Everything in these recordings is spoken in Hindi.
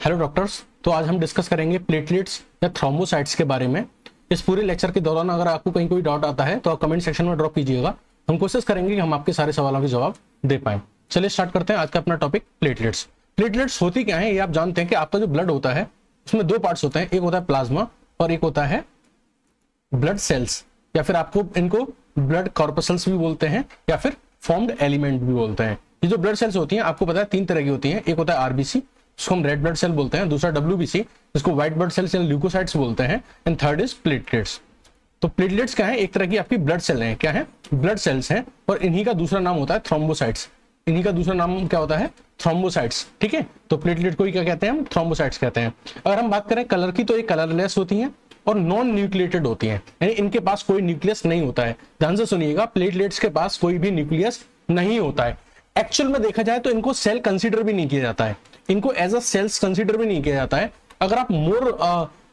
हेलो डॉक्टर्स, तो आज हम डिस्कस करेंगे प्लेटलेट्स या थ्रोम्बोसाइट्स के बारे में। इस पूरे लेक्चर के दौरान अगर आपको कहीं कोई डाउट आता है तो आप कमेंट सेक्शन में ड्रॉप कीजिएगा। हम कोशिश करेंगे कि हम आपके सारे सवालों के जवाब दे पाएं। चलिए स्टार्ट करते हैं आज का अपना टॉपिक प्लेटलेट्स। प्लेटलेट्स होती क्या है ये आप जानते हैं कि आपका जो ब्लड होता है उसमें दो पार्ट्स होते हैं, एक होता है प्लाज्मा और एक होता है ब्लड सेल्स, या फिर आपको इनको ब्लड कॉर्पसल्स भी बोलते हैं या फिर फॉर्म्ड एलिमेंट भी बोलते हैं। ये जो ब्लड सेल्स होती हैं आपको पता है तीन तरह की होती हैं। एक होता है आरबीसी, जिसको हम रेड ब्लड सेल बोलते हैं, दूसरा डब्ल्यूबीसी जिसको व्हाइट ब्लड सेल्स या ल्यूकोसाइट्स बोलते हैं, एंड थर्ड इज प्लेटलेट्स। तो प्लेटलेट्स क्या है? एक तरह की आपकी ब्लड सेल है। क्या है? ब्लड सेल्स हैं, और इन्हीं का दूसरा नाम होता है थ्रोम्बोसाइट्स। इन्हीं का दूसरा नाम क्या होता है? थ्रोम्बोसाइट्स। ठीक है, तो प्लेटलेट को ही क्या कहते हैं? हम थ्रोम्बोसाइट्स कहते हैं। अगर हम बात करें कलर की तो ये कलरलेस होती हैं और नॉन न्यूक्लिएटेड होती हैं, यानी इनके पास कोई न्यूक्लियस नहीं होता है। ध्यान से सुनिएगा, प्लेटलेट्स के पास कोई भी न्यूक्लियस नहीं होता है। एक्चुअल में देखा जाए तो इनको सेल कंसीडर भी नहीं किया जाता है, इनको एज अ सेल्स कंसीडर भी नहीं किया जाता है। अगर आप मोर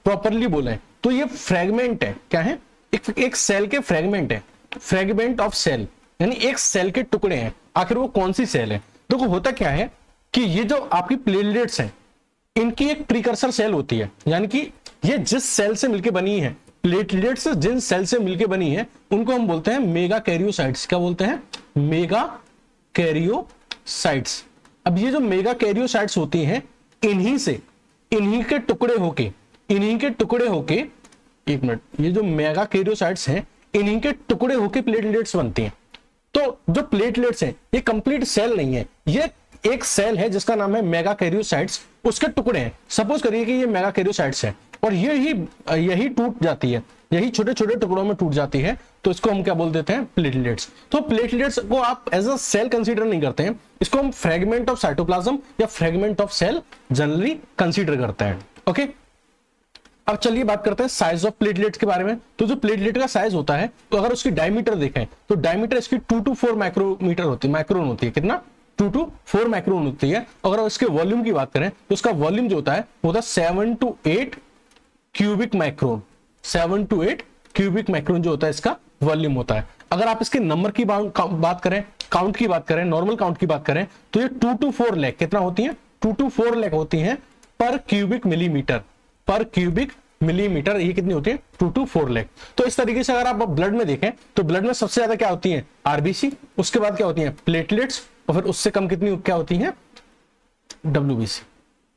प्रॉपरली बोले तो ये फ्रेगमेंट है। क्या है? एक सेल के फ्रेगमेंट है, फ्रेगमेंट ऑफ सेल, यानी एक सेल के टुकड़े हैं। आखिर वो कौन सी सेल है? देखो होता क्या है कि ये जो आपकी प्लेटलेट्स हैं इनकी एक प्रीकर्सर सेल होती है, यानी कि ये जिस सेल से मिलकर बनी है, प्लेटलेट्स जिन सेल से मिलकर बनी है उनको हम बोलते हैं मेगा कैरियोसाइट्स। क्या बोलते हैं? Mega karyocytes. अब ये जो मेगा कैरियोसाइट्स होती हैं इन्हीं के टुकड़े होके एक मिनट, ये जो मेगा कैरियोसाइट्स हैं इन्हीं के टुकड़े होके प्लेटलेट्स बनती हैं। तो जो प्लेटलेट्स हैं ये कंप्लीट सेल नहीं है, ये एक सेल है जिसका नाम है मेगा कैरियोसाइट्स, उसके टुकड़े हैं। सपोज करिए कि ये मेगा कैरियोसाइट्स है और यही टूट जाती है, यही छोटे छोटे टुकड़ों में टूट जाती है, तो इसको हम क्या बोल देते हैं? प्लेटलेट्स। तो प्लेटलेट्स को आप एज अ सेल कंसीडर नहीं करते हैं, इसको हम फ्रेगमेंट ऑफ साइटोप्लाज्म या fragment of cell generally consider करते हैं। ओके, अब चलिए बात करते हैं साइज ऑफ प्लेटलेट्स के बारे में। तो जो प्लेटलेट का साइज होता है, तो अगर उसकी डायमीटर देखें तो डायमीटर इसकी 2 to 4 माइक्रोमीटर होती है, माइक्रोन होती है। कितना? 2 to 4 माइक्रोन होती है। अगर उसके वॉल्यूम की बात करें तो उसका वॉल्यूम जो होता है वो होता है 7 to 8 cubic micron. 7 to 8 cubic micron जो होता है इसका वॉल्यूम होता है। अगर आप इसके नंबर की बात करें, काउंट की बात करें, नॉर्मल काउंट की बात करें तो ये 2 to 4 लाख कितना होती है? 2 to 4 लाख होती हैं पर क्यूबिक मिलीमीटर। पर क्यूबिक मिलीमीटर ये कितनी होती है? 2 to 4 लाख। तो इस तरीके से अगर आप ब्लड में देखें तो ब्लड में सबसे ज्यादा क्या होती है? आरबीसी, उसके बाद क्या होती है? प्लेटलेट्स, और फिर उससे कम कितनी क्या होती है? डब्ल्यूबीसी।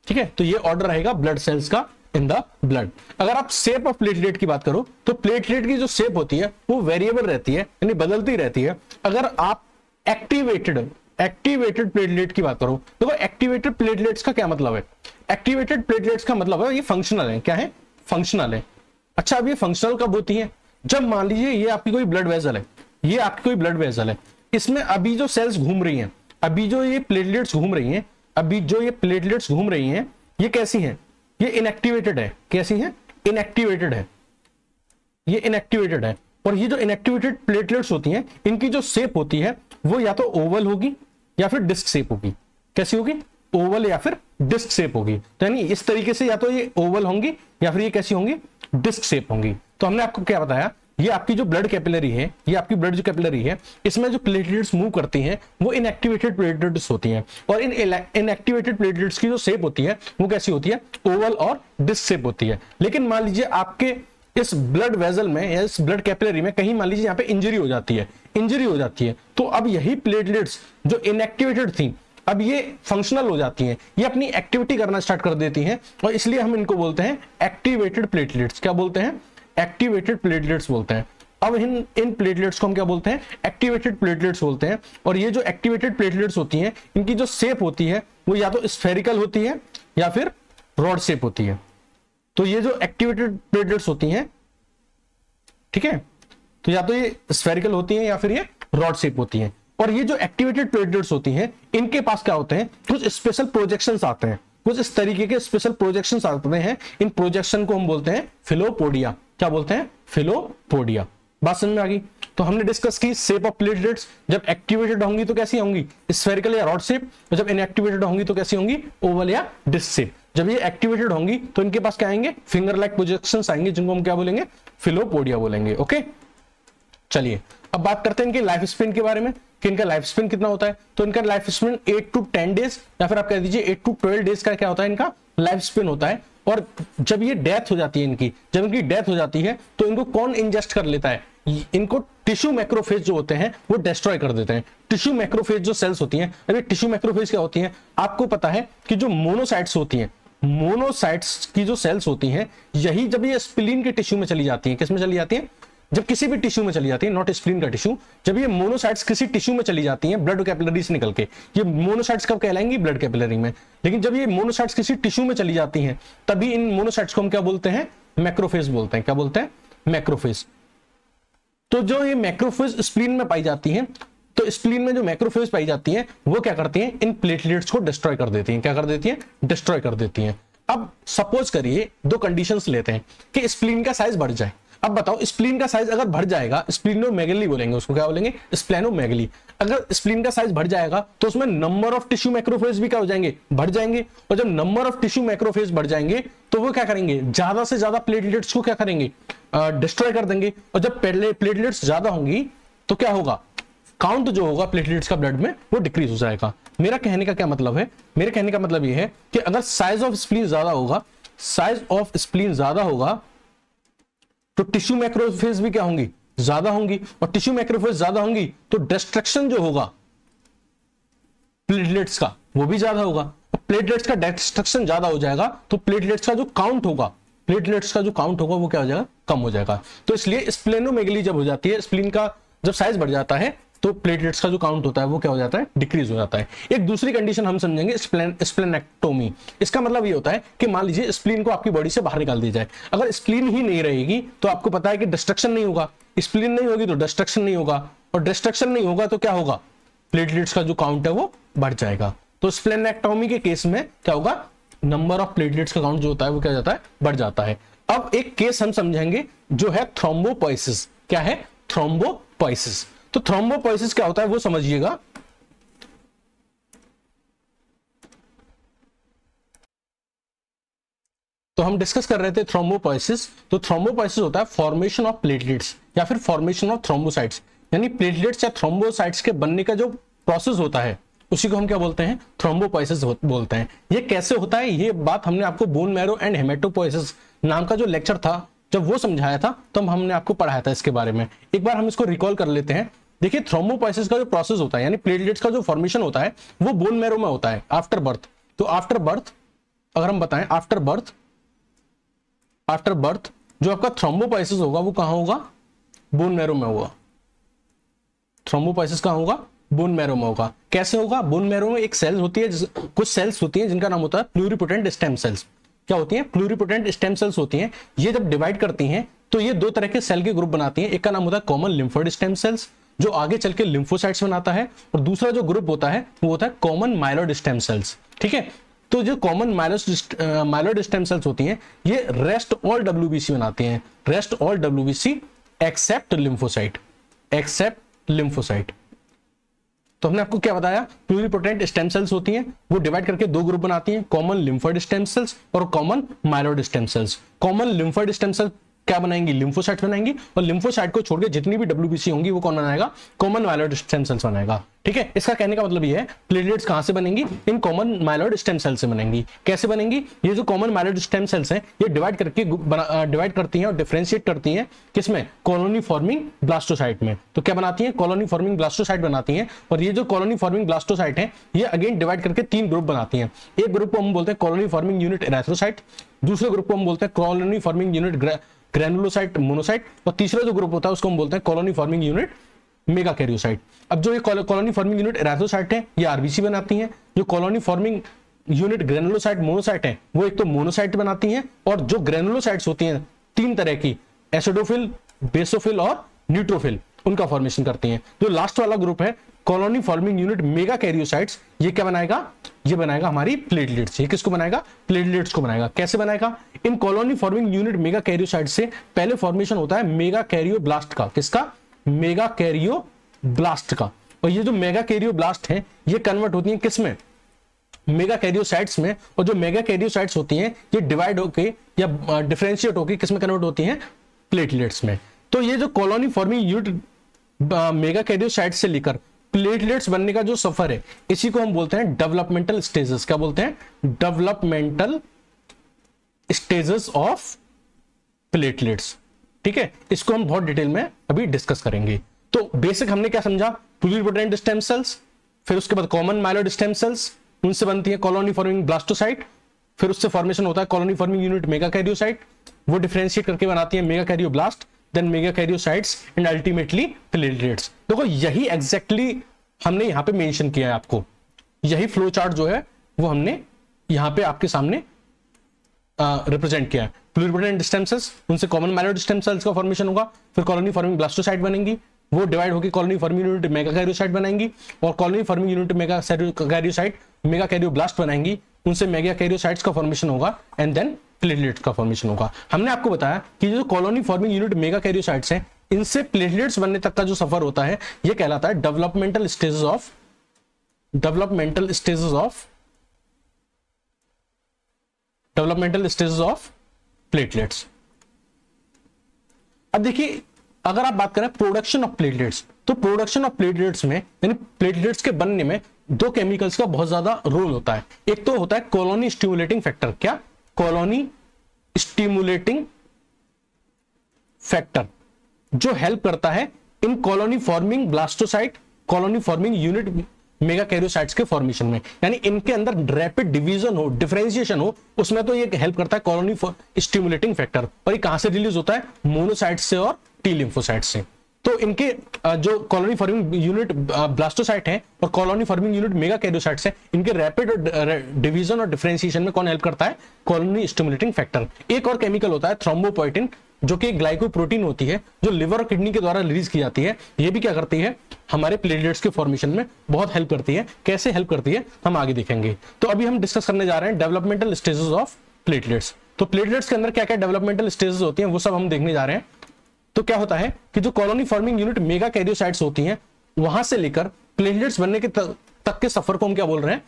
ठीक है, तो ये ऑर्डर रहेगा ब्लड सेल्स का इन द ब्लड। अगर आप शेप ऑफ प्लेटलेट की बात करो तो प्लेटलेट की जो शेप होती है वो वेरिएबल रहती है, यानी बदलती रहती है। अगर आप एक्टिवेटेड प्लेटलेट की बात करो तो एक्टिवेटेड प्लेटलेट्स का क्या मतलब है? एक्टिवेटेड प्लेटलेट्स का मतलब है ये फंक्शनल है। क्या है? फंक्शनल है। अच्छा, अब ये फंक्शनल कब होती है? जब मान लीजिए ये आपकी कोई ब्लड वेसल है, ये आपकी कोई ब्लड वेसल है, इसमें अभी जो सेल्स घूम रही हैं, अभी जो ये प्लेटलेट्स घूम रही हैं, ये कैसी हैं? ये इनएक्टिवेटेड है। कैसी है? इनएक्टिवेटेड है। ये इनएक्टिवेटेड है। और ये जो इनएक्टिवेटेड प्लेटलेट्स होती हैं इनकी जो शेप होती है वो या तो ओवल होगी या फिर डिस्क शेप होगी। कैसी होगी? ओवल या फिर डिस्क शेप होगी। तो यानी इस तरीके से या तो ये ओवल होंगी या फिर ये कैसी होंगी? डिस्क शेप होंगी। तो हमने आपको क्या बताया? ये आपकी जो ब्लड कैपिलरी है, ये आपकी ब्लड जो कैपिलरी है, इसमें जो प्लेटलेट्स मूव करती हैं वो इनएक्टिवेटेड प्लेटलेट्स होती हैं। और इन इनएक्टिवेटेड प्लेटलेट्स की जो शेप होती है वो कैसी होती है? ओवल और डिस्क शेप होती है। लेकिन मान लीजिए आपके इस ब्लड वेजल में या इस ब्लड कैपिलरी में कहीं मान लीजिए यहाँ पे इंजरी हो जाती है, तो अब यही प्लेटलेट्स जो इनएक्टिवेटेड थी अब ये फंक्शनल हो जाती हैं, ये अपनी एक्टिविटी करना स्टार्ट कर देती हैं, और इसलिए हम इनको बोलते हैं एक्टिवेटेड प्लेटलेट्स। क्या बोलते हैं? एक्टिवेटेड प्लेटलेट्स बोलते हैं। अब इन प्लेटलेट्स को हम क्या बोलते हैं? एक्टिवेटेड प्लेटलेट्स बोलते हैं। और ये जो एक्टिवेटेड प्लेटलेट्स होती हैं इनकी जो शेप होती है वो या तो स्फेरिकल होती है या फिर रॉड शेप होती है। तो ये जो एक्टिवेटेड प्लेटलेट्स होती हैं, ठीक है, तो या तो ये स्फेरिकल होती हैं या फिर ये रॉड शेप होती हैं। और ये जो एक्टिवेटेड प्लेटलेट्स होती हैं इनके पास क्या होते हैं? कुछ स्पेशल प्रोजेक्शंस आते हैं, कुछ इस तरीके के स्पेशल प्रोजेक्शंस आते हैं। इन प्रोजेक्शन को हम बोलते हैं फिलोपोडिया। क्या बोलते हैं? फिलोपोडिया। बात समझ में आ गई? तो हमने डिस्कस की शेप ऑफ प्लेटलेट्स। जब एक्टिवेटेड होंगी तो कैसी होंगी? स्फेरिकल या रॉड शेप। और जब इनएक्टिवेटेड होंगी तो कैसी होंगी? ओवल या डिस्क शेप। जब ये एक्टिवेटेड होंगी तो इनके पास क्या आएंगे? फिंगर लाइक प्रोजेक्शंस आएंगे, जिनको हम क्या बोलेंगे? फिलोपोडिया बोलेंगे। ओके, चलिए अब बात करते हैं इनके लाइफ स्पेन के बारे में कि इनका लाइफ स्पेन कितना होता है। तो इनका लाइफ स्पेन 8 to 10 डेज या फिर आप कह दीजिए 8 to 12 डेज का क्या होता है, इनका लाइफ स्पेन होता है। और जब ये डेथ हो जाती है इनकी, जब इनकी डेथ हो जाती है तो इनको कौन इंजेस्ट कर लेता है, इनको टिश्यू मैक्रोफेज जो होते हैं वो डिस्ट्रॉय कर देते हैं। टिश्यू मैक्रोफेज जो सेल्स होती हैं, अभी टिश्यू मैक्रोफेज क्या होती हैं, आपको पता है कि जो मोनोसाइट्स होती हैं, मोनोसाइट्स की जो सेल्स होती हैं, यही जब ये स्प्लीन के टिश्यू में चली जाती हैं, किसमें चली जाती हैं, जब किसी भी टिश्यू में चली जाती है, नॉट स्प्लीन का टिश्यू, जब ये मोनोसाइट्स किसी टिश्यू में चली जाती हैं ब्लड कैपिलरी से निकल के, ये मोनोसाइट्स कब कहलाएंगी, ब्लड कैपिलरी में। लेकिन जब ये मोनोसाइट्स किसी टिश्यू में चली जाती हैं तभी इन मोनोसाइट्स को हम क्या बोलते हैं, मैक्रोफेज बोलते हैं। क्या बोलते हैं, मैक्रोफेज। तो जो ये मैक्रोफेज स्प्लीन में पाई जाती हैं, तो स्प्लीन में जो मैक्रोफेज पाई जाती हैं वो क्या करती हैं, इन प्लेटलेट्स को डिस्ट्रॉय कर देती हैं। क्या कर देती हैं, डिस्ट्रॉय कर देती हैं। अब सपोज करिए दो कंडीशंस लेते हैं कि स्प्लीन का साइज बढ़ जाए। अब बताओ स्प्लीन का साइज अगर बढ़ जाएगा, स्प्लीनोमेगली बोलेंगे उसको, क्या बोलेंगे, स्प्लेनोमेगली। अगर स्प्लीन का साइज बढ़ जाएगा तो उसमें नंबर ऑफ टिश्यू मैक्रोफेज भी क्या हो जाएंगे, बढ़ जाएंगे। और जब नंबर ऑफ टिश्यू मैक्रोफेज बढ़ जाएंगे तो वो क्या करेंगे, ज्यादा से ज्यादा प्लेटलेट्स को क्या करेंगे, डिस्ट्रॉय कर देंगे। और जब प्लेटलेट्स ज्यादा होंगी तो क्या होगा, काउंट जो होगा प्लेटलेट्स का ब्लड में वो डिक्रीज हो जाएगा। मेरा कहने का क्या मतलब है, मेरे कहने का मतलब ये है कि अगर साइज ऑफ स्प्लीन ज्यादा होगा, साइज ऑफ स्प्लीन ज्यादा होगा तो टिश्यू मैक्रोफेज भी क्या होंगी, ज्यादा होंगी। और टिश्यू मैक्रोफेज ज्यादा होंगी तो डिस्ट्रक्शन जो होगा प्लेटलेट्स का वो भी ज्यादा होगा। प्लेटलेट्स का डिस्ट्रक्शन ज्यादा हो जाएगा तो प्लेटलेट्स का जो काउंट होगा, प्लेटलेट्स का जो काउंट होगा वो क्या हो जाएगा, कम हो जाएगा। तो इसलिए स्प्लेनोमेगली जब हो जाती है, स्प्लीन का जब साइज बढ़ जाता है तो प्लेटलेट्स का जो काउंट होता है वो क्या हो जाता है, डिक्रीज हो जाता है। एक दूसरी कंडीशन हम समझेंगे स्प्लेनेक्टोमी। इसका मतलब ये होता है कि मान लीजिए स्प्लीन को आपकी बॉडी से बाहर निकाल दिया जाए। अगर स्प्लीन ही नहीं रहेगी तो आपको पता है कि डिस्ट्रक्शन नहीं होगा, स्प्लीन नहीं होगी तो डिस्ट्रक्शन नहीं होगा, और डिस्ट्रक्शन नहीं होगा तो क्या होगा, प्लेटलेट्स का जो काउंट है वो बढ़ जाएगा। तो स्प्लेनेक्टोमी के केस में क्या होगा, नंबर ऑफ प्लेटलेट्स का काउंट जो होता है वो क्या जाता है, बढ़ जाता है। अब एक केस हम समझेंगे जो है थ्रोम्बोपोइसिस। क्या है, थ्रोम्बोपोइसिस। तो थ्रोम्बोपोइसिस क्या होता है वो समझिएगा। तो हम डिस्कस कर रहे थे थ्रोम्बोपोइसिस। तो थ्रोम्बोपोइसिस होता है फॉर्मेशन ऑफ प्लेटलेट्स या फिर फॉर्मेशन ऑफ थ्रोम्बोसाइट्स, यानी प्लेटलेट्स या थ्रोम्बोसाइट्स के बनने का जो प्रोसेस होता है उसी को हम क्या बोलते हैं, थ्रोम्बोपोइसिस बोलते हैं। ये कैसे होता है, ये बात हमने आपको बोन मैरो एंड हेमेटोपोइसिस नाम का जो लेक्चर था जब वो समझाया था तब हमने आपको पढ़ाया था इसके बारे में। एक बार हम इसको रिकॉल कर लेते हैं। देखिए थ्रोम्बोपोइसिस का जो प्रोसेस होता है यानी प्लेटलेट्स का जो फॉर्मेशन होता है वो बोन मैरो में होता है आफ्टर बर्थ। तो आफ्टर बर्थ अगर हम बताएं, आफ्टर बर्थ जो आपका थ्रोम्बोपोइसिस होगा वो कहां होगा, बोन मैरो में होगा। थ्रोम्बोपोइसिस कहां होगा, बोन मैरो में होगा। कैसे होगा, बोन मैरो में एक सेल होती है, कुछ सेल्स होती हैं जिनका नाम होता है प्लूरिपोटेंट स्टेम सेल्स। क्या होती हैं, प्लूरिपोटेंट स्टेम सेल्स होती हैं। ये जब डिवाइड करती हैं तो ये दो तरह के सेल के ग्रुप बनाती हैं। एक का नाम होता है कॉमन लिम्फोइड स्टेम सेल्स जो आगे चल के लिम्फोसाइट्स बनाता है, और दूसरा जो ग्रुप होता है वो होता है कॉमन माइलॉइड स्टेम सेल्स। ठीक है, तो जो कॉमन माइलॉइड स्टेम सेल्स होती हैं ये रेस्ट ऑल डब्ल्यूबीसी बनाती हैं, rest all WBC except lymphocyte, except lymphocyte. तो हमने आपको क्या बताया, प्लूरिपोटेंट स्टेम सेल्स होती हैं, वो डिवाइड करके दो ग्रुप बनाती हैं, कॉमन लिम्फोइड स्टेम सेल्स और common myeloid stem cells. Common lymphoid stem cell क्या बनाएंगी, लिम्फोसाइट बनाएंगी, और लिम्फोसाइट को छोड़कर जितनी भी डब्ल्यूबीसी होंगी वो कौन बनाएगा, कॉमन माइलॉइड स्टेम सेल्स बनाएगा। ठीक है, इसका कहने का मतलब ये है प्लेटलेट्स कहां से बनेंगी, इन कॉमन माइलॉइड स्टेम सेल से बनेंगी। कैसे बनेंगी, ये जो कॉमन माइलॉइड स्टेम सेल्स हैं ये डिवाइड करती हैं और डिफरेंशिएट करती हैं किसमें, कॉलोनी फॉर्मिंग ब्लास्टोसाइट में। तो क्या बनाती हैं, कॉलोनी फॉर्मिंग ब्लास्टोसाइट बनाती हैं, और ये जो कॉलोनी फॉर्मिंग ब्लास्टोसाइट है ये अगेन डिवाइड करके तीन ग्रुप बनाती हैं। एक ग्रुप को हम बोलते हैं कॉलोनी फॉर्मिंग यूनिट एराथ्रोसाइट, दूसरे ग्रुप को हम बोलते हैं colony forming unit granulocyte monocyte, और तीसरा जो ग्रुप होता है उसको हम बोलते हैं कॉलोनी फॉर्मिंग यूनिट मेगाकैरियोसाइट। अब जो ये कॉलोनी फॉर्मिंग यूनिट एराथ्रोसाइट है ये आरबीसी बनाती हैं, जो colony forming unit granulocyte monocyte है वो एक तो मोनोसाइट बनाती हैं, और जो ग्रेनुलोसाइट्स होती हैं तीन तरह की, एसिडोफिल, बेसोफिल और न्यूट्रोफिल, उनका फॉर्मेशन करती हैं। जो लास्ट वाला ग्रुप है कॉलोनी फॉर्मिंग यूनिट मेगाकैरियोसाइट्स, ये क्या बनाएगा, ये बनाएगा हमारी प्लेटलेट्स। ये किसको बनाएगा, प्लेटलेट्स को बनाएगा। कैसे बनाएगा, इन कॉलोनी फॉर्मिंग यूनिट मेगाकैरियोसाइट से पहले फॉर्मेशन होता है मेगाकैरियोब्लास्ट का। किसका, मेगाकैरियोब्लास्ट का। और ये जो मेगाकैरियोब्लास्ट है ये कन्वर्ट होती है किसमें, मेगाकैरियोसाइट्स में, और जो मेगाकैरियोसाइट्स होती हैं ये डिवाइड होके या डिफरेंशिएट होके किसमें कन्वर्ट होती हैं, प्लेटलेट्स में। तो ये जो colony forming unit mega karyocyte से लेकर प्लेटलेट्स बनने का जो सफर है, इसी को हम बोलते हैं डेवलपमेंटल स्टेजेस। क्या बोलते हैं? Developmental stages of platelets. ठीक है, इसको हम बहुत डिटेल में अभी डिस्कस करेंगे। तो बेसिक हमने क्या समझा? प्लुरिपोटेंट स्टेम सेल्स, फिर उसके बाद कॉमन माइलॉइड स्टेम सेल्स, उनसे बनती है कॉलोनी फॉर्मिंग ब्लास्टोसाइट, फिर उससे फॉर्मेशन होता है colony forming unit megakaryocyte, वो डिफरेंशिएट करके बनाती है megakaryoblast, then megakaryocytes and ultimately platelets. देखो यही एग्जैक्टली हमने यहां पे मेंशन किया है आपको, यही फ्लो चार्ट जो है वो हमने यहां पे आपके सामने रिप्रेजेंट किया है। प्लुरिपोटेंट स्टेम सेल्स, उनसे कॉमन माइलॉइड स्टेम सेल्स का फॉर्मेशन होगा, फिर कॉलोनी फॉर्मिंग ब्लास्टोसाइट बनेंगी, वो डिवाइड होकर colony forming unit mega karyocyte बनाएंगी, और colony forming unit mega karyocyte mega karyoblast बनाएंगी, उनसे मेगा कैरियोसाइट्स का फॉर्मेशन होगा एंड देन प्लेटलेट्स का फॉर्मेशन होगा। हमने आपको बताया कि जो colony forming unit mega karyocytes हैं, इनसे प्लेटलेट्स बनने तक का जो सफर होता है ये कहलाता है डेवलपमेंटल स्टेजेस ऑफ प्लेटलेट्स। अब देखिए, अगर आप बात करें प्रोडक्शन ऑफ प्लेटलेट्स, तो प्रोडक्शन ऑफ प्लेटलेट्स में यानी प्लेटलेट्स के बनने में दो केमिकल्स का बहुत ज्यादा रोल होता है। एक तो होता है कॉलोनी स्टिमुलेटिंग फैक्टर। क्या? कॉलोनी स्टिमुलेटिंग फैक्टर, जो हेल्प करता है in colony forming blastocyte, colony forming unit megakaryocytes के फॉर्मेशन में, यानी इनके अंदर रैपिड डिवीजन हो, डिफरेंशिएशन हो, उसमें तो ये हेल्प करता है कॉलोनी स्टिमुलेटिंग फैक्टर। और ये कहां से रिलीज होता है? मोनोसाइट से और टी लिम्फोसाइट से। तो इनके जो कॉलोनी फॉर्मिंग यूनिट ब्लास्टोसाइट है और colony forming unit mega karyocytes है, इनके रैपिड डिवीजन और डिफरेंशिएशन में कौन हेल्प करता है? Colony stimulating factor. एक और केमिकल होता है थ्रोम्बोपोएटिन, जो कि ग्लाइकोप्रोटीन होती है, जो लिवर और किडनी के द्वारा रिलीज की जाती है। ये भी क्या करती है? हमारे प्लेटलेट्स के फॉर्मेशन में बहुत हेल्प करती है। कैसे हेल्प करती है हम आगे देखेंगे। तो अभी हम डिस्कस करने जा रहे हैं डेवलपमेंटल स्टेजेस ऑफ प्लेटलेट्स। तो प्लेटलेट्स के अंदर क्या क्या डेवलपमेंटल स्टेजेस होती हैं वो सब हम देखने जा रहे हैं। तो क्या होता है कि जो colony forming unit megakaryocytes होती हैं, वहां से लेकर प्लेटलेट्स बनने के तक के सफर को हम क्या बोल रहे हैं?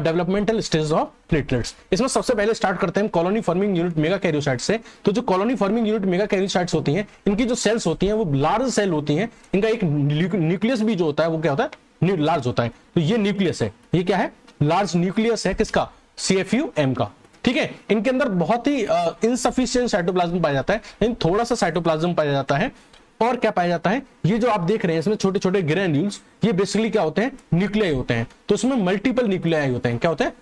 Developmental stage of platelets. इसमें सबसे पहले स्टार्ट करते हैं colony forming unit mega karyocyte से। तो जो colony forming unit megakaryocytes होती हैं, इनकी जो सेल्स होती हैं वो लार्ज सेल होती हैं। इनका एक न्यूक्लियस भी जो होता है वो क्या होता है? लार्ज होता है। तो ये न्यूक्लियस है, ये क्या है? लार्ज न्यूक्लियस है। किसका? CFUM का। ठीक है, इनके अंदर बहुत ही इनसफिशिएंट साइटोप्लाज्म पाया जाता है, यानी थोड़ा सा साइटोप्लाज्म पाया जाता है। और क्या पाया जाता है? ये जो आप देख रहे हैं इसमें छोटे छोटे ग्रेन्यूल्स, ये बेसिकली क्या होते हैं? न्यूक्लियाई होते हैं। तो इसमें मल्टीपल न्यूक्लियाई होते हैं। क्या होते हैं?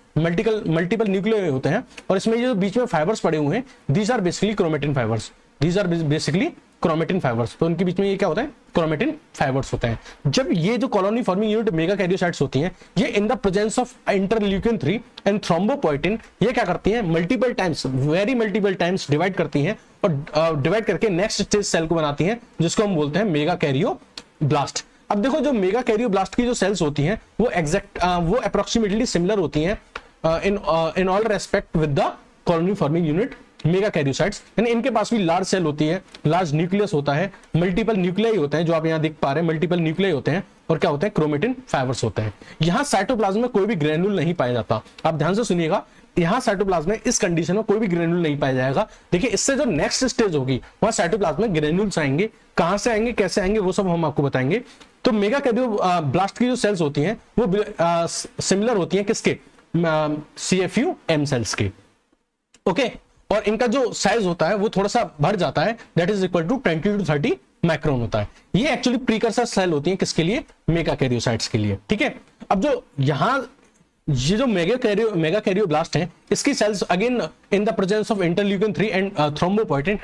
मल्टीपल न्यूक्लियाई होते हैं। और इसमें ये जो बीच में फाइबर्स पड़े हुए हैं, these are basically chromatin fibres. तो उनके बीच में ये क्या होता है? क्रोमेटिन फाइबर्स होते हैं। जब ये जो colony forming unit megakaryocytes होती हैं, ये in the presence of interleukin 3 and thrombopoietin, ये क्या करती हैं? मल्टीपल टाइम्स डिवाइड करती हैं और डिवाइड करके नेक्स्ट स्टेज सेल को बनाती हैं, जिसको हम बोलते हैं मेगा कैरियोब्लास्ट। अब देखो, जो मेगा कैरियोब्लास्ट की जो सेल्स होती हैं वो वो अप्रोक्सीमेटली सिमिलर होती हैं in all respect with the colony forming unit mega karyocytes. यानी इनके पास भी लार्ज सेल होती है, लार्ज न्यूक्लियस होता है, मल्टीपल न्यूक्लियाई होते हैं, जो आप यहां देख पा रहे हैं मल्टीपल न्यूक्लियाई होते हैं, और क्या होते हैं? क्रोमेटिन फाइबर्स होते हैं। यहां साइटोप्लाज्म में कोई भी ग्रेन्यूल नहीं पाया जाता। आप ध्यान से सुनिएगा, यहां साइटोप्लाज्म में इस कंडीशन में कोई भी ग्रेन्यूल नहीं पाया जाएगा। देखिए, इससे जो नेक्स्ट स्टेज होगी वहां साइटोप्लाज्म में ग्रेन्यूल्स आएंगे। कहां से आएंगे, कैसे आएंगे, वो सब हम आपको बताएंगे। तो मेगा कैरियोब्लास्ट की जो सेल्स होती हैं वो सिमिलर होती हैं किसके? CFUM सेल्स के। ओके, और इनका जो साइज होता है वो थोड़ा सा बढ़ जाता है, that is equal to 20 to 30 micron होता है। ये एक्चुअली प्रीकर्सर सेल होती है किसके लिए? मेगा कैरियोसाइट्स के लिए। ठीक है, अब जो यहां ये जो मेगा कैरियोब्लास्ट है, इसकी cells again in the presence of interleukin 3 and thrombopoietin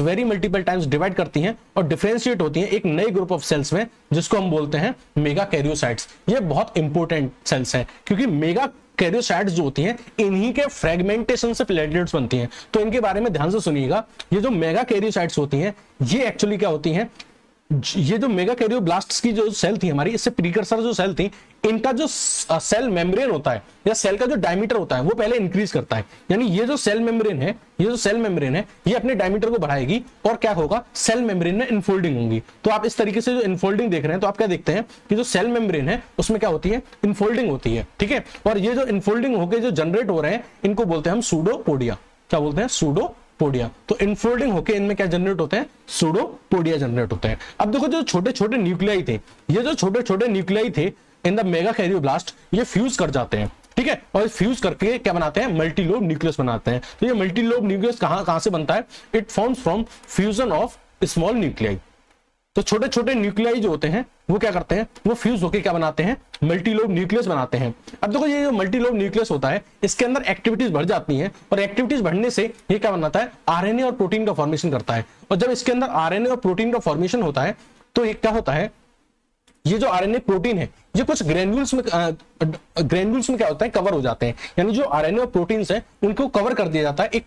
very multiple times divide करती हैं और डिफरेंशिएट होती हैं एक नए ग्रुप ऑफ सेल्स में, जिसको हम बोलते हैं मेगा कैरियोसाइट्स। ये बहुत इंपॉर्टेंट सेल्स हैं, क्योंकि मेगा कैरियोसाइट्स जो होती हैं, इन्हीं के फ्रेगमेंटेशन से प्लेटलेट्स बनती हैं। तो इनके बारे में ध्यान से सुनिएगा। ये जो मेगा कैरियोसाइट्स होती हैं, ये एक्चुअली क्या होती हैं? ये जो मेगा कैरियोब्लास्ट्स की जो सेल थी हमारी, इससे प्रीकर्सर जो सेल थी, इनका जो सेल मेम्ब्रेन होता है या सेल का जो डायमीटर होता है वो पहले इंक्रीज करता है। यानी ये जो सेल मेम्ब्रेन है, ये अपने डायमीटर को बढ़ाएगी और क्या होगा? सेल मेम्ब्रेन में इनफोल्डिंग होंगी। तो आप इस तरीके से जो इनफोल्डिंग देख रहे हैं, तो आप क्या देखते हैं कि जो सेल मेम्ब्रेन है उसमें क्या होती है? इनफोल्डिंग होती है। ठीक है, और ये जो इनफोल्डिंग होकर जो जनरेट हो रहे हैं, इनको बोलते हैं हम सूडोपोडिया। क्या बोलते हैं? सूडोपोडिया। पोडिया। तो इनफोल्डिंग होके इनमें क्या जनरेट होते हैं, सूडोपोडिया जनरेट होते हैं। अब देखो जो छोटे छोटे न्यूक्लियाई थे, ये जो छोटे छोटे न्यूक्लियाई थे इन द मेगा कैरियोब्लास्ट, ये फ्यूज कर जाते हैं, ठीक है, और फ्यूज करके क्या बनाते हैं, मल्टीलोब न्यूक्लियस बनाते हैं। तो ये मल्टीलोब न्यूक्लियस कहां से बनता है, it forms from fusion of small nuclei. तो छोटे छोटे न्यूक्लियाई जो होते हैं वो क्या करते हैं, वो फ्यूज होकर क्या बनाते हैं, मल्टीलोब न्यूक्लियस बनाते हैं। अब देखो ये जो मल्टीलोब न्यूक्लियस होता है इसके अंदर एक्टिविटीज बढ़ जाती हैं, और एक्टिविटीज बढ़ने से ये क्या बनाता है, आरएनए और प्रोटीन का फॉर्मेशन करता है। और जब इसके अंदर आरएनए और प्रोटीन का फॉर्मेशन होता है तो ये क्या होता है, ये जो आरएनए प्रोटीन है ये कुछ ग्रेन्यूल्स में क्या होता है, कवर हो जाते हैं। यानी जो आरएनए और प्रोटीन्स हैं उनको कवर कर दिया जाता है, एक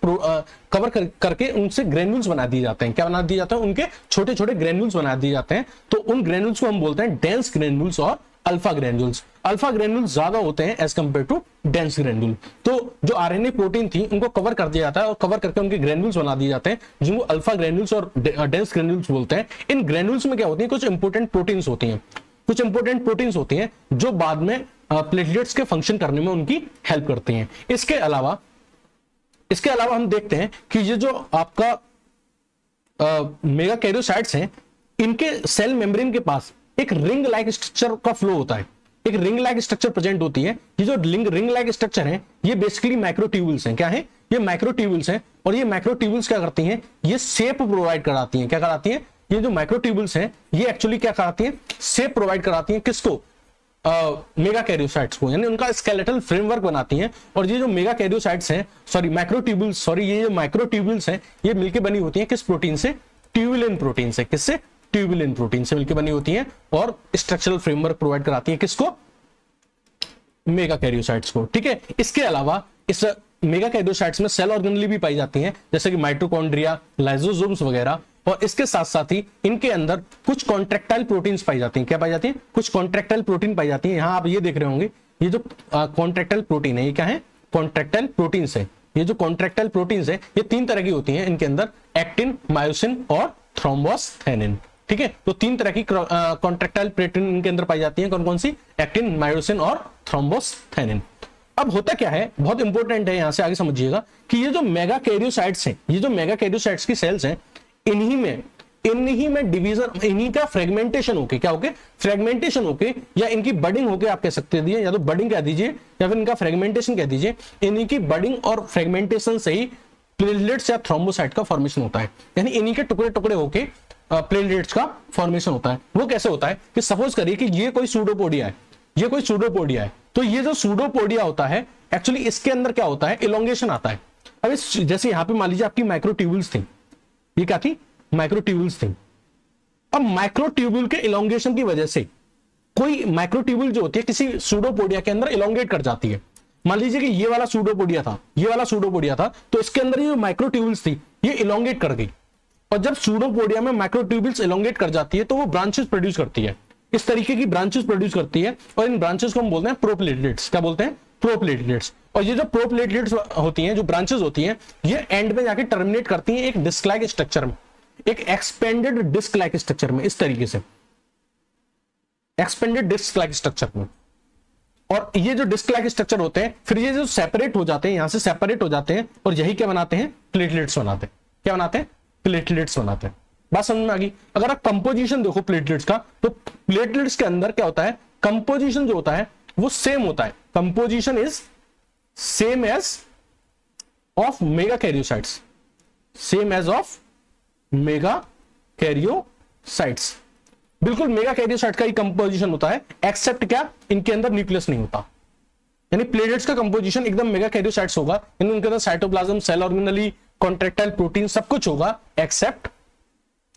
कवर करके उनसे ग्रेन्यूल्स बना दिए जाते हैं। क्या बना दिए जाते हैं, उनके छोटे छोटे ग्रेन्यूल्स बना दिए जाते हैं। तो उन ग्रेन्यूल्स को हम बोलते हैं डेंस ग्रेन्यूल्स और अल्फा ग्रेन्यूल्स। अल्फा ग्रेन्यूल्स ज्यादा होते हैं as compare to dense granule. तो जो आरएनए प्रोटीन थी उनको कवर कर दिया जाता है और कवर करके उनके ग्रेन्यूल्स बना दिए जाते हैं, जिनको अल्फा ग्रेन्यूल्स और डेंस ग्रेन्यूल्स बोलते हैं। इन ग्रेन्यूल्स में क्या होती है, कुछ इंपोर्टेंट प्रोटीन्स होती हैं, कुछ इंपोर्टेंट प्रोटीन्स होती हैं जो बाद में प्लेटलेट्स के फंक्शन करने में उनकी हेल्प करती हैं। इसके अलावा हम देखते हैं कि ये जो आपका मेगा कैरियोसाइट्स हैं, इनके सेल मेम्ब्रेन के पास एक रिंग लाइक स्ट्रक्चर का फ्लो होता है, एक रिंग लाइक स्ट्रक्चर प्रेजेंट होती है। ये जो रिंग लाइक स्ट्रक्चर है ये बेसिकली माइक्रोट्यूब्यूल्स हैं। क्या है, ये माइक्रोट्यूब्यूल्स हैं, और ये माइक्रोट्यूब्यूल्स क्या करती हैं, ये शेप प्रोवाइड कराती हैं। क्या कराती हैं, ये जो माइक्रोट्यूब्यूल्स हैं ये एक्चुअली क्या कराती हैं, शेप प्रोवाइड कराती हैं। किसको, मेगा कैरियोसाइट्स को, यानी उनका स्केलेटल फ्रेमवर्क बनाती हैं। और ये जो मेगा कैरियोसाइट्स हैं, ये जो माइक्रोट्यूब्यूल्स हैं, ये मिलकर बनी होती हैं किस प्रोटीन से, ट्यूबुलिन प्रोटीन से। किससे, ट्यूबुलिन प्रोटीन से मिलकर बनी होती हैं और स्ट्रक्चरल फ्रेमवर्क प्रोवाइड कराती हैं किसको, मेगा कैरियोसाइट्स को। ठीक है, इसके अलावा इस मेगा कैरियोसाइट्स में सेल ऑर्गेनेली भी पाई जाती हैं, जैसे कि माइटोकॉन्ड्रिया, लाइसोसोम्स वगैरह। और इसके साथ साथ ही इनके अंदर कुछ कॉन्ट्रैक्टाइल प्रोटीन्स पाई जाती हैं। क्या पाई जाती हैं, कुछ कॉन्ट्रैक्टाइल प्रोटीन पाई जाती हैं। यहां आप ये देख रहे होंगे, ये जो कॉन्ट्रैक्टाइल प्रोटीन है ये क्या है, कॉन्ट्रैक्टाइल प्रोटीन्स है। ये जो कॉन्ट्रैक्टाइल प्रोटीन्स है ये 3 तरह की होती हैं इनके अंदर, एक्टिन, मायोसिन और थ्रोम्बोस्थेनिन। ठीक है, तो 3 तरह की कॉन्ट्रैक्टाइल प्रोटीन इनके अंदर पाई जाती हैं। कौन कौन सी, एक्टिन, मायोसिन और थ्रोम्बोस्थेनिन। अब होता क्या है, बहुत इंपॉर्टेंट है, यहां से आगे समझिएगा कि ये जो मेगा कैरियोसाइट्स हैं, ये जो मेगा कैरियोसाइट्स की सेल्स हैं, इन्हीं में डिवीजन, इन्हीं का फ्रेगमेंटेशन होके, क्या होके, फ्रेगमेंटेशन होके, या इनकी बडिंग होके आप कह सकते हैं, या तो बडिंग कह दीजिए या फिर इनका फ्रेगमेंटेशन कह दीजिए। इन्हीं की बडिंग और फ्रेगमेंटेशन से ही प्लेटलेट्स या थ्रोम्बोसाइट का फॉर्मेशन होता है। यानी इन्हीं के टुकड़े टुकड़े होके प्लेटलेट्स का फॉर्मेशन होता है। वो कैसे होता है कि सपोज करिए कि ये कोई सूडोपोडिया है, ये कोई सूडोपोडिया है। तो ये जो सूडोपोडिया होता है एक्चुअली इसके अंदर क्या होता है, इलोंगेशन आता है। अब इस जैसे यहां पे मान लीजिए आपकी माइक्रोट्यूब्यूल्स थी, ये क्या थी, माइक्रोट्यूब्यूल्स थी। अब माइक्रोट्यूब्यूल के इलोंगेशन की वजह से कोई माइक्रोट्यूब्यूल जो होती है किसी सूडोपोडिया के अंदर इलोंगेट कर जाती है। मान लीजिए कि ये वाला सूडोपोडिया था, ये वाला सूडोपोडिया था, तो इसके अंदर ये जो माइक्रोट्यूब्यूल्स थी ये इलोंगेट कर गई। और जब सूडोपोडिया में माइक्रोट्यूब्यूल्स इलोंगेट कर जाती है तो वो ब्रांचेस प्रोड्यूस करती है, इस तरीके की ब्रांचेस प्रोड्यूस करती है। और इन ब्रांचेस को हम बोलते हैं प्रोप्लेटलेट्स। क्या बोलते हैं, प्रोप्लेटलेट्स। और ये जो प्रोप्लेटलेट्स होती हैं, जो ब्रांचेस होती हैं, ये एंड में जाके टर्मिनेट करती हैं एक डिस्क लाइक स्ट्रक्चर में, एक एक्सपेंडेड डिस्क लाइक स्ट्रक्चर में, इस तरीके से एक्सपेंडेड डिस्क लाइक स्ट्रक्चर में। और ये जो डिस्क लाइक स्ट्रक्चर होते हैं, फिर ये जो सेपरेट हो जाते हैं, यहां से सेपरेट हो जाते हैं, और यही क्या बनाते हैं, प्लेटलेट्स बनाते हैं। क्या बनाते हैं, प्लेटलेट्स बनाते हैं। बात समझ में आ गई। अगर आप कंपोजिशन देखो प्लेटलेट्स का, तो प्लेटलेट्स के अंदर क्या होता है, कंपोजिशन जो होता है वो सेम होता है। Composition is same as of megakaryocytes, same as of megakaryocytes. बिल्कुल मेगा कैरियोसाइट का ही कंपोजिशन होता है, एक्सेप्ट क्या, इनके अंदर न्यूक्लियस नहीं होता। यानी प्लेटलेट्स का कंपोजिशन एकदम मेगा कैरियोसाइट्स होगा, यानी उनके अंदर cytoplasm, cell organelle, contractile protein सब कुछ होगा एक्सेप्ट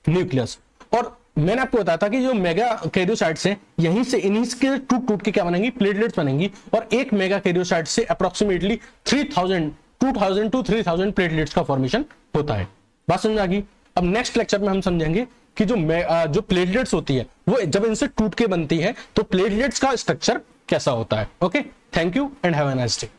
न्यूक्लियस। और मैंने आपको बताया था कि जो मेगा कैरियोसाइट्स हैं यहीं से, इन्हीं के टूट टूट के क्या बनेंगी, प्लेटलेट्स बनेंगी। और एक मेगा कैरियोसाइट से अप्रोक्सीमेटली 2000 to 3000 प्लेटलेट्स का फॉर्मेशन होता है। बात समझ आ गई। अब नेक्स्ट लेक्चर में हम समझेंगे कि जो प्लेटलेट्स होती है वो जब इनसे टूट के बनती है तो प्लेटलेट्स का स्ट्रक्चर कैसा होता है। Okay, thank you and have a nice day.